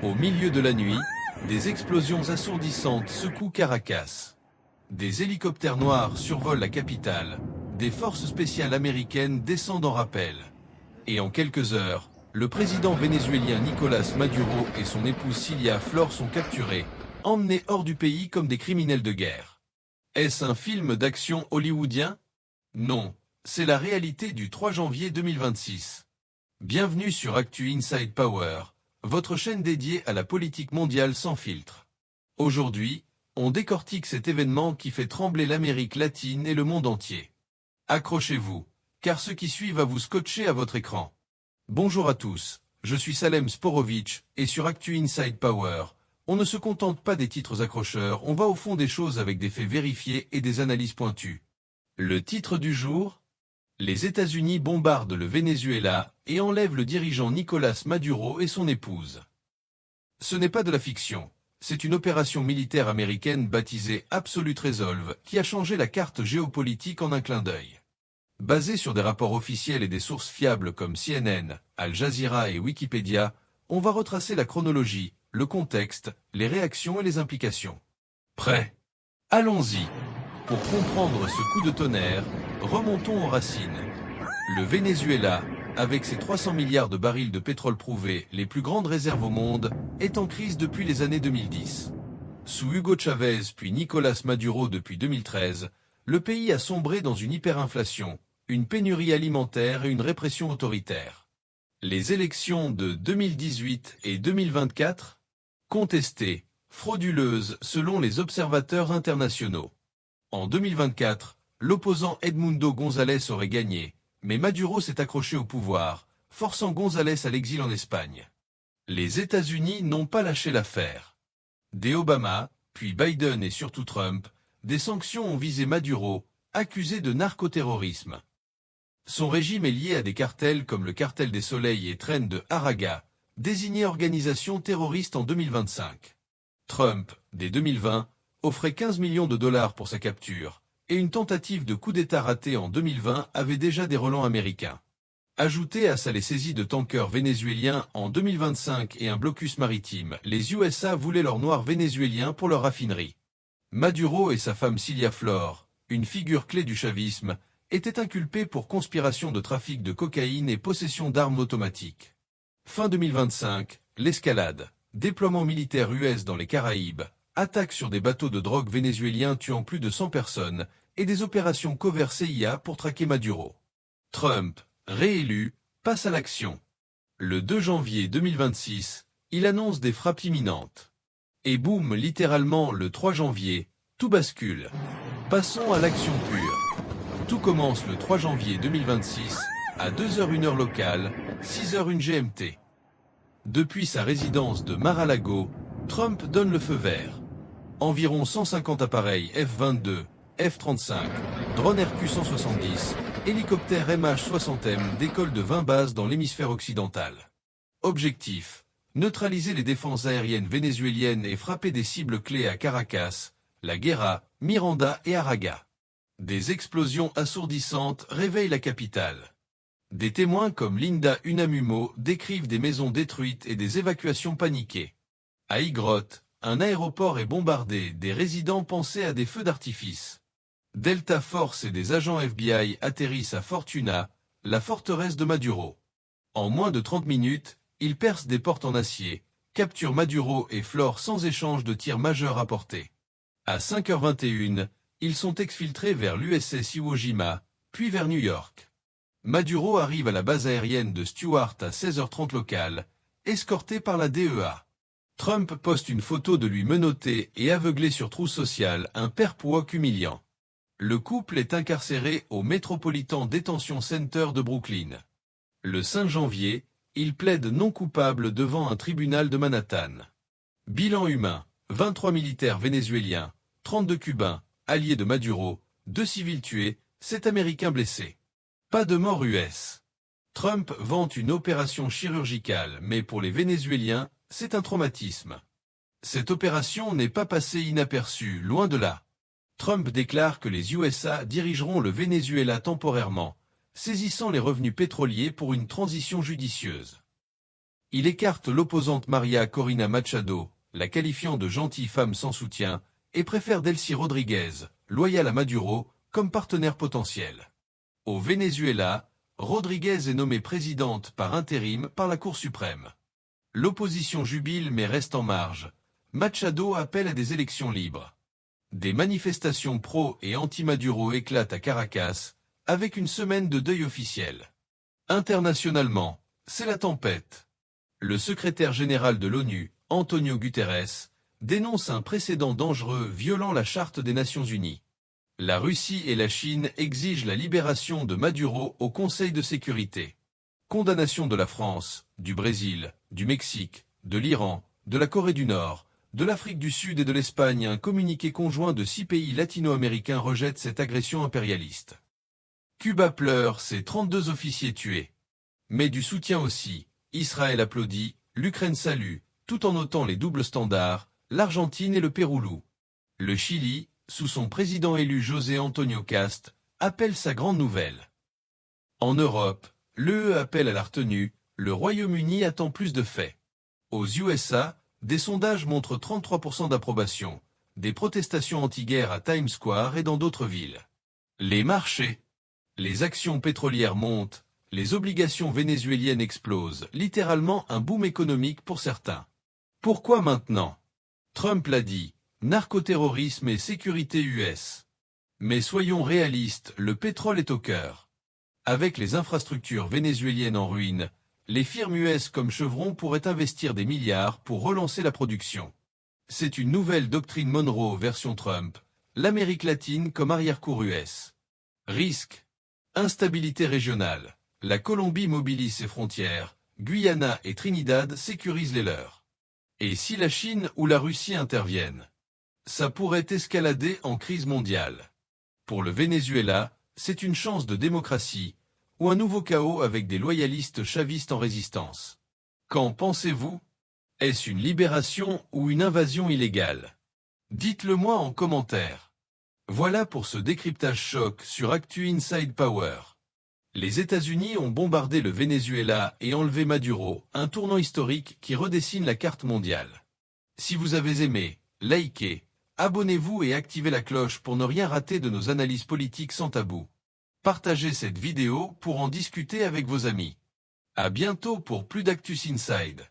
Au milieu de la nuit, des explosions assourdissantes secouent Caracas. Des hélicoptères noirs survolent la capitale, des forces spéciales américaines descendent en rappel. Et en quelques heures, le président vénézuélien Nicolás Maduro et son épouse Cilia Flor sont capturés, emmenés hors du pays comme des criminels de guerre. Est-ce un film d'action hollywoodien? Non, c'est la réalité du 3 janvier 2026. Bienvenue sur Actu Inside Power, votre chaîne dédiée à la politique mondiale sans filtre. Aujourd'hui, on décortique cet événement qui fait trembler l'Amérique latine et le monde entier. Accrochez-vous, car ce qui suit va vous scotcher à votre écran. Bonjour à tous, je suis Salem Sporovitch, et sur Actu Inside Power, on ne se contente pas des titres accrocheurs, on va au fond des choses avec des faits vérifiés et des analyses pointues. Le titre du jour: les États-Unis bombardent le Venezuela et enlèvent le dirigeant Nicolás Maduro et son épouse. Ce n'est pas de la fiction, c'est une opération militaire américaine baptisée Absolute Resolve qui a changé la carte géopolitique en un clin d'œil. Basée sur des rapports officiels et des sources fiables comme CNN, Al Jazeera et Wikipédia, on va retracer la chronologie, le contexte, les réactions et les implications. Prêt? Allons-y. Pour comprendre ce coup de tonnerre, remontons aux racines. Le Venezuela, avec ses 300 milliards de barils de pétrole prouvés, les plus grandes réserves au monde, est en crise depuis les années 2010. Sous Hugo Chavez puis Nicolás Maduro depuis 2013, le pays a sombré dans une hyperinflation, une pénurie alimentaire et une répression autoritaire. Les élections de 2018 et 2024, contestées, frauduleuses selon les observateurs internationaux. En 2024, l'opposant Edmundo González aurait gagné, mais Maduro s'est accroché au pouvoir, forçant González à l'exil en Espagne. Les États-Unis n'ont pas lâché l'affaire. Dès Obama, puis Biden et surtout Trump, des sanctions ont visé Maduro, accusé de narcoterrorisme. Son régime est lié à des cartels comme le cartel des Soleils et Tren de Araga, désigné organisation terroriste en 2025. Trump, dès 2020, offrait 15 millions de dollars pour sa capture, et une tentative de coup d'État ratée en 2020 avait déjà des relents américains. Ajoutez à ça les saisies de tankers vénézuéliens en 2025 et un blocus maritime, les USA voulaient leur noir vénézuélien pour leur raffinerie. Maduro et sa femme Cilia Flor, une figure clé du chavisme, étaient inculpés pour conspiration de trafic de cocaïne et possession d'armes automatiques. Fin 2025, l'escalade, déploiement militaire US dans les Caraïbes, attaques sur des bateaux de drogue vénézuéliens tuant plus de 100 personnes, et des opérations covert CIA pour traquer Maduro. Trump, réélu, passe à l'action. Le 2 janvier 2026, il annonce des frappes imminentes. Et boum, littéralement le 3 janvier, tout bascule. Passons à l'action pure. Tout commence le 3 janvier 2026, à 2h01 heure locale, 6h01 GMT. Depuis sa résidence de Mar-a-Lago, Trump donne le feu vert. Environ 150 appareils F-22, F-35, drones RQ-170, hélicoptères MH-60M décollent de 20 bases dans l'hémisphère occidental. Objectif: neutraliser les défenses aériennes vénézuéliennes et frapper des cibles clés à Caracas, La Guera, Miranda et Araga. Des explosions assourdissantes réveillent la capitale. Des témoins comme Linda Unamumo décrivent des maisons détruites et des évacuations paniquées. À Igrotte, un aéroport est bombardé, des résidents pensaient à des feux d'artifice. Delta Force et des agents FBI atterrissent à Fortuna, la forteresse de Maduro. En moins de 30 minutes, ils percent des portes en acier, capturent Maduro et Flor sans échange de tirs majeurs apportés. À 5h21, ils sont exfiltrés vers l'USS Iwo Jima, puis vers New York. Maduro arrive à la base aérienne de Stewart à 16h30 locale, escorté par la DEA. Trump poste une photo de lui menotté et aveuglé sur Truth Social, un perp walk humiliant. Le couple est incarcéré au Metropolitan Detention Center de Brooklyn. Le 5 janvier, il plaide non coupable devant un tribunal de Manhattan. Bilan humain: 23 militaires vénézuéliens, 32 Cubains, alliés de Maduro, 2 civils tués, 7 Américains blessés. Pas de mort US. Trump vante une opération chirurgicale, mais pour les Vénézuéliens, c'est un traumatisme. Cette opération n'est pas passée inaperçue, loin de là. Trump déclare que les USA dirigeront le Venezuela temporairement, saisissant les revenus pétroliers pour une transition judicieuse. Il écarte l'opposante Maria Corina Machado, la qualifiant de gentille femme sans soutien, et préfère Delcy Rodriguez, loyale à Maduro, comme partenaire potentiel. Au Venezuela, Rodriguez est nommée présidente par intérim par la Cour suprême. L'opposition jubile mais reste en marge. Machado appelle à des élections libres. Des manifestations pro- et anti-Maduro éclatent à Caracas, avec une semaine de deuil officiel. Internationalement, c'est la tempête. Le secrétaire général de l'ONU, Antonio Guterres, dénonce un précédent dangereux violant la Charte des Nations Unies. La Russie et la Chine exigent la libération de Maduro au Conseil de sécurité. Condamnation de la France, du Brésil, du Mexique, de l'Iran, de la Corée du Nord, de l'Afrique du Sud et de l'Espagne. Un communiqué conjoint de 6 pays latino-américains rejette cette agression impérialiste. Cuba pleure ses 32 officiers tués. Mais du soutien aussi. Israël applaudit, l'Ukraine salue, tout en notant les doubles standards, l'Argentine et le Pérou louent. Le Chili, sous son président élu José Antonio Cast, appelle sa grande nouvelle. En Europe, l'UE appelle à la retenue, le Royaume-Uni attend plus de faits. Aux USA, des sondages montrent 33% d'approbation, des protestations anti-guerre à Times Square et dans d'autres villes. Les marchés. Les actions pétrolières montent, les obligations vénézuéliennes explosent, littéralement un boom économique pour certains. Pourquoi maintenant? Trump l'a dit, narcoterrorisme et sécurité US. Mais soyons réalistes, le pétrole est au cœur. Avec les infrastructures vénézuéliennes en ruine, les firmes US comme Chevron pourraient investir des milliards pour relancer la production. C'est une nouvelle doctrine Monroe version Trump, l'Amérique latine comme arrière-cour US. Risque. Instabilité régionale. La Colombie mobilise ses frontières, Guyana et Trinidad sécurisent les leurs. Et si la Chine ou la Russie interviennent? Ça pourrait escalader en crise mondiale. Pour le Venezuela, c'est une chance de démocratie, ou un nouveau chaos avec des loyalistes chavistes en résistance. Qu'en pensez-vous? Est-ce une libération ou une invasion illégale? Dites-le moi en commentaire. Voilà pour ce décryptage choc sur Actu Inside Power. Les États-Unis ont bombardé le Venezuela et enlevé Maduro, un tournant historique qui redessine la carte mondiale. Si vous avez aimé, likez, abonnez-vous et activez la cloche pour ne rien rater de nos analyses politiques sans tabou. Partagez cette vidéo pour en discuter avec vos amis. À bientôt pour plus d'Actus Inside.